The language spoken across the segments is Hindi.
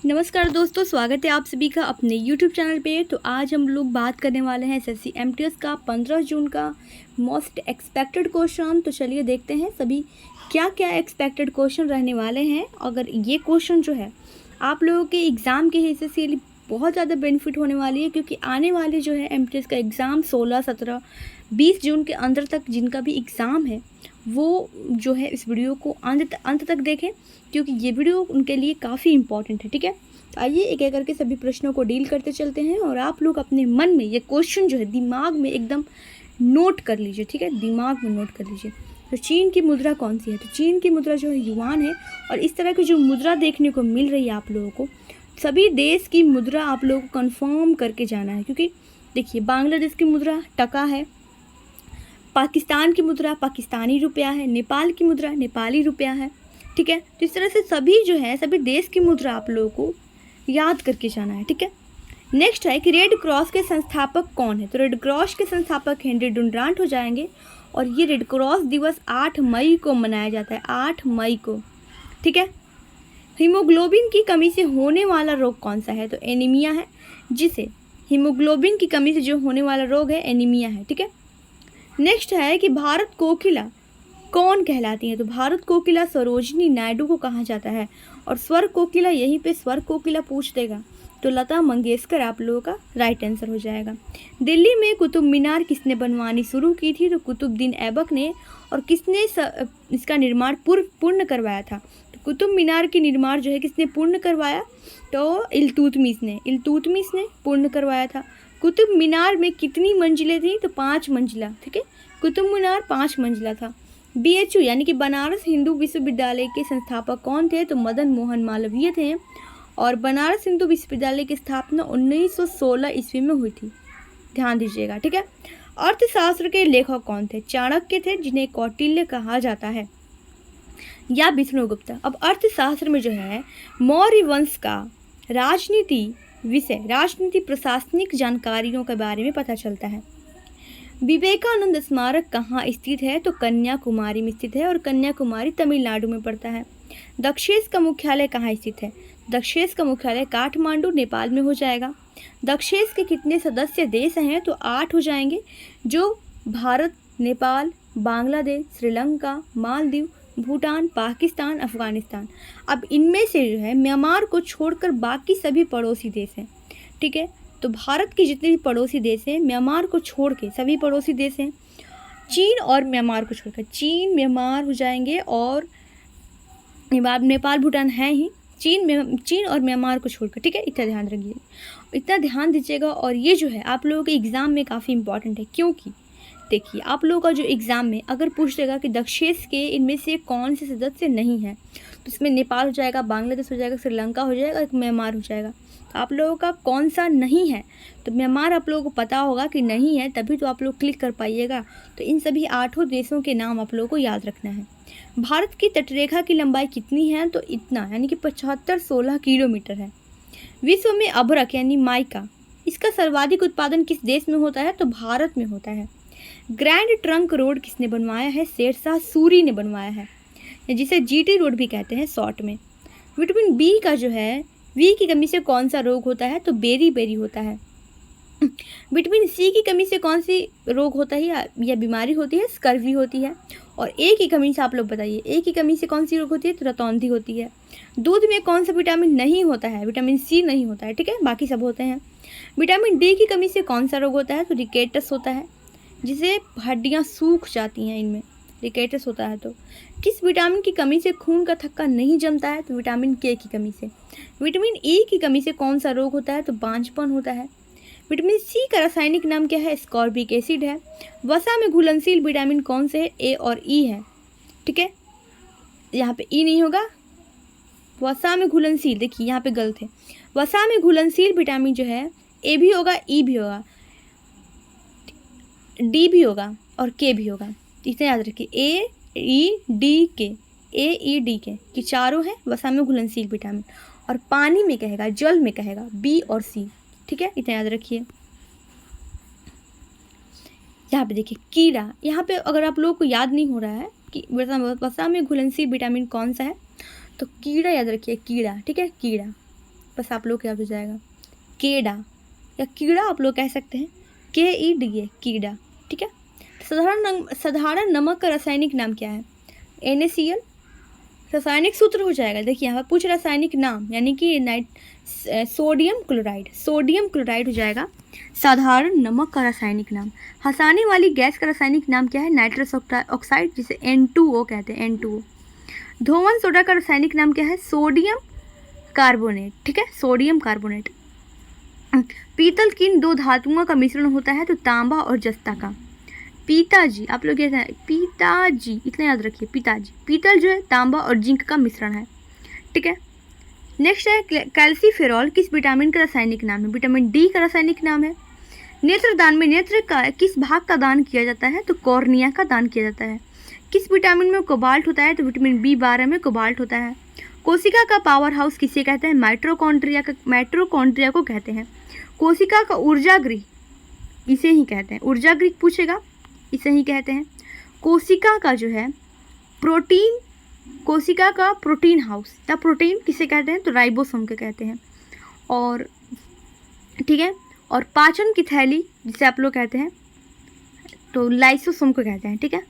नमस्कार दोस्तों, स्वागत है आप सभी का अपने YouTube चैनल पे। तो आज हम लोग बात करने वाले हैं एसएससी एमटीएस का 15 जून का मोस्ट एक्सपेक्टेड क्वेश्चन। तो चलिए देखते हैं सभी क्या क्या एक्सपेक्टेड क्वेश्चन रहने वाले हैं। अगर ये क्वेश्चन जो है आप लोगों के एग्ज़ाम के हिस्से से लिए बहुत ज़्यादा बेनिफिट होने वाली है, क्योंकि आने वाले जो है एमटीएस का एग्ज़ाम 16, 17, 20 जून के अंदर तक जिनका भी एग्ज़ाम है वो जो है इस वीडियो को अंत तक देखें, क्योंकि ये वीडियो उनके लिए काफ़ी इंपॉर्टेंट है। ठीक है, तो आइए एक एक करके सभी प्रश्नों को डील करते चलते हैं और आप लोग अपने मन में ये क्वेश्चन जो है दिमाग में एकदम नोट कर लीजिए। ठीक है, दिमाग में नोट कर लीजिए। तो चीन की मुद्रा कौन सी है? तो चीन की मुद्रा जो है युआन है। और इस तरह की जो मुद्रा देखने को मिल रही है आप लोगों को, सभी देश की मुद्रा आप लोगों को कंफर्म करके जाना है, क्योंकि देखिए बांग्लादेश की मुद्रा टका है, पाकिस्तान की मुद्रा पाकिस्तानी रुपया है, नेपाल की मुद्रा नेपाली रुपया है। ठीक है, तो इस तरह से सभी जो है सभी देश की मुद्रा आप लोगों को याद करके जाना है। ठीक है, नेक्स्ट है कि रेड क्रॉस के संस्थापक कौन है? तो रेड क्रॉस के संस्थापक हेनरी डुनान्ट हो जाएंगे। और ये रेड क्रॉस दिवस 8 मई को मनाया जाता है, 8 मई को। ठीक है, हीमोग्लोबिन की कमी से होने वाला रोग कौन सा है? तो एनीमिया है, जिसे हीमोग्लोबिन की कमी से जो होने वाला रोग है एनीमिया है। ठीक है, नेक्स्ट है कि भारत कोकिला कौन कहलाती है? तो भारत कोकिला सरोजिनी नायडू को कहा जाता है। और स्वर कोकिला, यहीं पे स्वर कोकिला पूछ देगा तो लता मंगेशकर आप लोगों का राइट आंसर हो जाएगा। दिल्ली में कुतुब मीनार किसने बनवानी शुरू की थी? तो कुतुबुद्दीन ऐबक ने। और किसने इसका निर्माण पूर्ण करवाया था? तो कुतुब मीनार के निर्माण जो है किसने पूर्ण करवाया? तो इल्तुतमिश ने पूर्ण करवाया था। कुतुब मीनार में कितनी मंजिलें थी? तो 5 मंजिला। ठीक है, कुतुब मीनार 5 मंजिला था। बीएचयू यानी कि बनारस हिंदू विश्वविद्यालय के संस्थापक कौन थे? तो मदन मोहन मालवीय थे। और बनारस हिंदू विश्वविद्यालय की स्थापना 1916 ईस्वी में हुई थी, ध्यान दीजिएगा। ठीक है, अर्थशास्त्र के लेखक कौन थे? चाणक्य थे, जिन्हें कौटिल्य कहा जाता है, या विष्णुगुप्त। अब अर्थशास्त्र में जो है मौर्य वंश का राजनीति प्रशासनिक जानकारियों के बारे में पता चलता है। विवेकानंद स्मारक कहाँ स्थित है? तो कन्याकुमारी में स्थित है, और कन्याकुमारी तमिलनाडु में पड़ता है। दक्षेस का मुख्यालय कहाँ स्थित है? दक्षेस का मुख्यालय काठमांडू नेपाल में हो जाएगा। दक्षेस के कितने सदस्य देश हैं? तो 8 हो जाएंगे, जो भारत, नेपाल, बांग्लादेश, श्रीलंका, मालदीव, भूटान, पाकिस्तान, अफगानिस्तान। अब इनमें से जो है म्यांमार को छोड़कर बाकी सभी पड़ोसी देश हैं। ठीक है, तो भारत के जितने भी पड़ोसी देश हैं, म्यांमार को छोड़ के सभी पड़ोसी देश हैं। चीन और म्यांमार को छोड़कर चीन म्यांमार हो जाएंगे, और नेपाल भूटान है ही। चीन और म्यांमार को छोड़कर। ठीक है, इतना ध्यान रखिए, इतना ध्यान दीजिएगा। और ये जो है आप लोगों के एग्ज़ाम में काफ़ी इंपॉर्टेंट है, क्योंकि देखिए आप लोगों का जो एग्ज़ाम में अगर पूछ देगा कि दक्षेस के इनमें से कौन से सदस्य नहीं हैं, तो इसमें नेपाल हो जाएगा, बांग्लादेश हो जाएगा, श्रीलंका हो जाएगा, म्यांमार हो जाएगा। तो आप लोगों का कौन सा नहीं है? तो म्यांमार आप लोगों को पता होगा कि नहीं है, तभी तो आप लोग क्लिक कर पाइएगा। तो इन सभी 8 देशों के नाम आप लोगों को याद रखना है। भारत की तटरेखा की लंबाई कितनी है? तो इतना, यानी कि 75-16 किलोमीटर है। विश्व में अभ्रक यानी माइका, इसका सर्वाधिक उत्पादन किस देश में होता है? तो भारत में होता है। ग्रैंड ट्रंक रोड किसने बनवाया है? शेरशाह सूरी ने बनवाया है, जिसे जीटी रोड भी कहते हैं शॉर्ट में। विटामिन बी का जो है वी की कमी से कौन सा रोग होता है? तो बेरी होता है। विटामिन सी की कमी से कौन सी रोग होता है या बीमारी होती है? स्कर्वी होती है। और ए की कमी से आप लोग बताइए, ए की कमी से कौन सी रोग होती है? तो रतौंधी होती है। दूध में कौन सा विटामिन नहीं होता है? विटामिन सी नहीं होता है। ठीक है, बाकी सब होते हैं। विटामिन डी की कमी से कौन सा रोग होता है? तो रिकेटस होता है, जिसे हड्डियाँ सूख जाती हैं, इनमें रिकेटस होता है। तो किस विटामिन की कमी से खून का थक्का नहीं जमता है? तो विटामिन के की कमी से। विटामिन ई की कमी से कौन सा रोग होता है? तो बांझपन होता है। विटामिन सी का रासायनिक नाम क्या है? स्कॉर्बिक एसिड है। वसा में घुलनशील विटामिन कौन से है? ए और ई है। ठीक है, यहाँ पे ई नहीं होगा। वसा में घुलनशील, देखिए यहाँ पे गलत है। वसा में घुलनशील विटामिन जो है ए भी होगा, ई भी होगा, डी भी होगा और के भी होगा। इसे याद रखिए, ए ई डी के, ए ई डी के, कि चारों हैं वसा में घुलनशील विटामिन। और पानी में कहेगा, जल में कहेगा बी और सी। ठीक है, इतना याद रखिए। यहाँ पे देखिए कीड़ा, यहाँ पे अगर आप लोगों को याद नहीं हो रहा है कि वसा में घुलनशील विटामिन कौन सा है, तो कीड़ा याद रखिए, कीड़ा। ठीक है, कीड़ा। बस आप लोग क्या हो जाएगा, केडा या कीड़ा आप लोग कह सकते हैं, KEDA कीड़ा, ठीक है। साधारण नमक का रासायनिक नाम क्या है, NaCl। रासायनिक सूत्र हो जाएगा, देखिए यहाँ पर पूछ रासायनिक नाम, यानी कि सोडियम क्लोराइड हो जाएगा साधारण नमक का रासायनिक नाम। हंसाने वाली गैस का रासायनिक नाम क्या है, नाइट्रस ऑक्साइड, जिसे N2O कहते हैं, N2O। धोवन सोडा का रासायनिक नाम क्या है, सोडियम कार्बोनेट, ठीक है, सोडियम कार्बोनेट। पीतल किन दो धातुओं का मिश्रण होता है, तो तांबा और जस्ता का। पिताजी, आप लोग कहते हैं पिताजी, इतना याद रखिए, पिताजी। पीतल जो है तांबा और जिंक का मिश्रण है, ठीक है। नेक्स्ट है कैल्सीफेरॉल किस विटामिन का रासायनिक नाम है, विटामिन डी का रासायनिक नाम है। नेत्रदान में नेत्र का किस भाग का दान किया जाता है, तो कॉर्निया का दान किया जाता है। किस विटामिन में कोबाल्ट होता है, तो विटामिन B12 में कोबाल्ट होता है। कोशिका का पावर हाउस किसे कहते हैं, माइटोकॉन्ड्रिया को कहते हैं। कोशिका का ऊर्जा गृह इसे ही कहते हैं, ऊर्जा गृह पूछेगा, इसे ही कहते हैं। कोशिका का जो है प्रोटीन, कोशिका का प्रोटीन हाउस या प्रोटीन किसे कहते हैं, तो राइबोसोम के कहते हैं। और ठीक है, और पाचन की थैली जिसे आप लोग कहते हैं, तो लाइसोसोम को कहते हैं, ठीक है,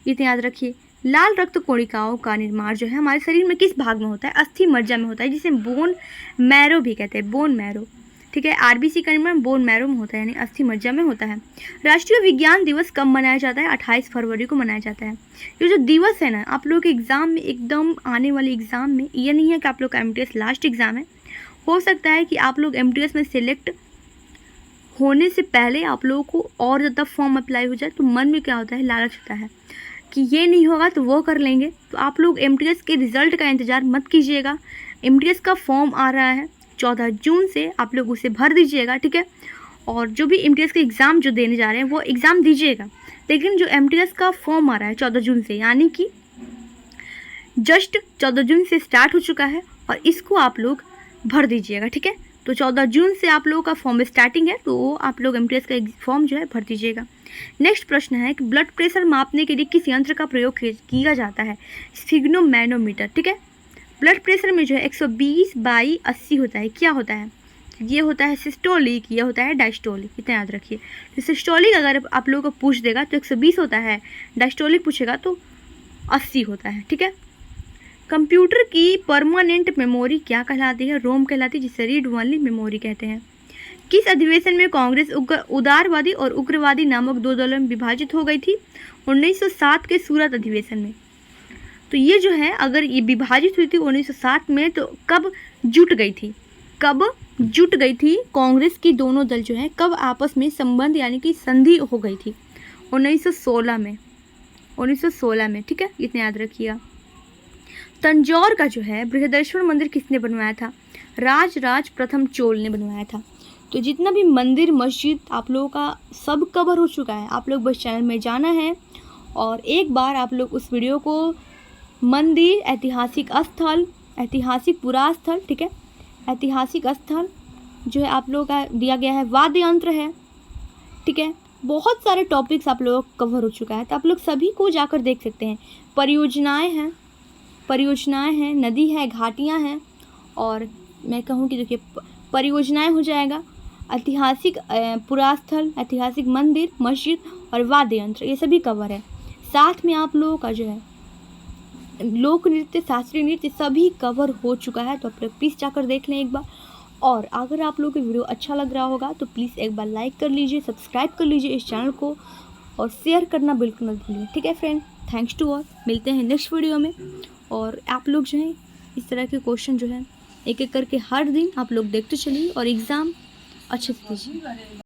इतना याद रखिए। लाल रक्त कोशिकाओं का निर्माण जो है हमारे शरीर में किस भाग में होता है, अस्थि मज्जा में होता है, जिसे बोन मैरो भी कहते हैं, बोन मैरो, ठीक है। RBC का निर्माण बोन मैरो में होता है, यानी अस्थि मज्जा में होता है। राष्ट्रीय विज्ञान दिवस कब मनाया जाता है, 28 फरवरी को मनाया जाता है। ये जो दिवस है ना, आप लोग के एग्ज़ाम में, एकदम आने वाले एग्ज़ाम में, ये नहीं है कि आप लोग का MTS लास्ट एग्ज़ाम है, हो सकता है कि आप लोग MTS में सिलेक्ट होने से पहले आप लोगों को और ज़्यादा फॉर्म अप्लाई हो जाए, तो मन में क्या होता है, लालच होता है कि ये नहीं होगा तो वो कर लेंगे। तो आप लोग MTS के रिज़ल्ट का इंतज़ार मत कीजिएगा। MTS का फॉर्म आ रहा है 14 जून से, आप लोग उसे भर दीजिएगा, ठीक है। और जो भी MTS के एग्ज़ाम जो देने जा रहे हैं वो एग्ज़ाम दीजिएगा, लेकिन जो MTS का फॉर्म आ रहा है 14 जून से, यानी कि जस्ट 14 जून से स्टार्ट हो चुका है, और इसको आप लोग भर दीजिएगा, ठीक है। तो 14 जून से आप लोगों का फॉर्म स्टार्टिंग है, तो आप लोग MTS का फॉर्म जो है भर दीजिएगा। नेक्स्ट प्रश्न है कि ब्लड प्रेशर मापने के लिए किस यंत्र का प्रयोग किया जाता है, स्फिग्नोमैनोमीटर, ठीक है। ब्लड प्रेशर में जो है 120/80 होता है, क्या होता है, ये होता है सिस्टोलिक, ये होता है डायस्टोलिक, इतना याद रखिए। तो सिस्टोलिक अगर आप लोगों को पूछ देगा तो 120 होता है, डायस्टोलिक पूछेगा तो 80 होता है, ठीक है। कंप्यूटर की परमानेंट मेमोरी क्या कहलाती है, रोम कहलाती है, जिसे रीड ओनली मेमोरी कहते हैं। किस अधिवेशन में कांग्रेस उदारवादी और उग्रवादी नामक दो दलों में विभाजित हो गई थी, 1907 के सूरत अधिवेशन में। तो ये जो है, अगर ये विभाजित हुई थी 1907 में, तो कब जुट गई थी, कब जुट गई थी कांग्रेस की दोनों दल जो है, कब आपस में संबंध यानी कि संधि हो गई थी, 1916 में, 1916 में, ठीक है, इतना याद रखिएगा। तंजौर का जो है बृहदेश्वर मंदिर किसने बनवाया था, राज प्रथम चोल ने बनवाया था। तो जितना भी मंदिर मस्जिद आप लोगों का सब कवर हो चुका है, आप लोग बस चैनल में जाना है और एक बार आप लोग उस वीडियो को मंदिर, ऐतिहासिक स्थल, ऐतिहासिक पुरास्थल, ठीक है, ऐतिहासिक स्थल जो है आप लोगों का दिया गया है, वाद्य यंत्र है, ठीक है, बहुत सारे टॉपिक्स आप लोगों का कवर हो चुका है, तो आप लोग सभी को जाकर देख सकते हैं। परियोजनाएं हैं, नदी है, घाटियां हैं, और मैं कहूँ कि देखिए परियोजनाएं हो जाएगा, ऐतिहासिक पुरास्थल, ऐतिहासिक मंदिर, मस्जिद और वाद्य यंत्र, ये सभी कवर है। साथ में आप लोगों का जो है लोक नृत्य, शास्त्रीय नृत्य सभी कवर हो चुका है, तो आप लोग प्लीज़ जाकर देख लें एक बार। और अगर आप लोगों को वीडियो अच्छा लग रहा होगा तो प्लीज़ एक बार लाइक कर लीजिए, सब्सक्राइब कर लीजिए इस चैनल को, और शेयर करना बिल्कुल मत भूलिए, ठीक है फ्रेंड। थैंक्स टू ऑल, मिलते हैं नेक्स्ट वीडियो में। और आप लोग जो है इस तरह के क्वेश्चन जो है एक एक करके हर दिन आप लोग देखते चलिए और एग्ज़ाम अच्छे से दीजिए।